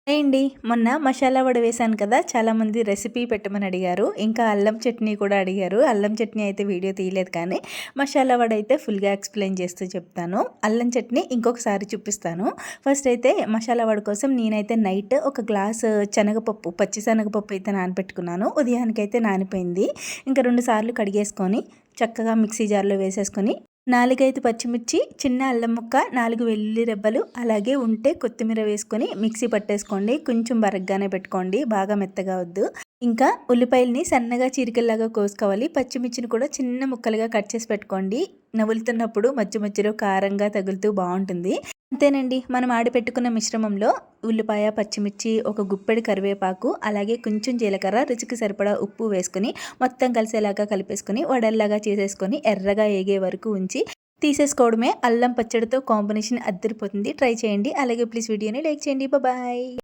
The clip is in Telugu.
హాయ్ అండి. మొన్న మసాలా వడ వేశాను కదా! చాలామంది రెసిపీ పెట్టమని అడిగారు. ఇంకా అల్లం చట్నీ కూడా అడిగారు. అల్లం చట్నీ అయితే వీడియో తీయలేదు కానీ, మసాలా వడ అయితే ఫుల్‌గా ఎక్స్‌ప్లెయిన్ చేస్తూ చెప్తాను. అల్లం చట్నీ ఇంకొకసారి చూపిస్తాను. ఫస్ట్ అయితే మసాలా వడ కోసం నేనైతే నైట్ ఒక గ్లాసు శనగపప్పు, పచ్చి శనగపప్పు అయితే నానబెట్టుకున్నాను. ఉదయానికైతే నానిపోయింది. ఇంకా 2 సార్లు కడిగేసుకొని, చక్కగా మిక్సీ జార్‌లో వేసేసుకొని 4, 5 పచ్చిమిర్చి, చిన్న అల్లం ముక్క, 4 వెల్లుల్లి రెబ్బలు, అలాగే ఉంటే కొత్తిమీర వేసుకొని మిక్సీ పట్టేసుకోండి. కొంచెం బరగ్గానే పెట్టుకోండి, బాగా మెత్తగా వద్దు. ఇంకా ఉల్లిపాయలని సన్నగా చీరికల్లాగా కోసుకోవాలి. పచ్చిమిర్చిని కూడా చిన్న ముక్కలుగా కట్ చేసి పెట్టుకోండి. నములుతున్నప్పుడు మధ్య మధ్యలో కారంగా తగులుతూ బావుంటుంది. అంతేనండి. మనం ఆడిపెట్టుకున్న మిశ్రమంలో ఉల్లిపాయ, పచ్చిమిర్చి, ఒక గుప్పెడు కరివేపాకు, అలాగే కొంచెం జీలకర్ర, రుచికి సరిపడా ఉప్పు వేసుకొని మొత్తం కలిసేలాగా కలిపేసుకొని వడల్లాగా చేసేసుకొని ఎర్రగా ఏగే వరకు ఉంచి తీసేసుకోవడమే. అల్లం పచ్చడితో కాంబినేషన్ అద్దరిపోతుంది. ట్రై చేయండి. అలాగే ప్లీజ్ వీడియోని లైక్ చేయండి. బాయ్.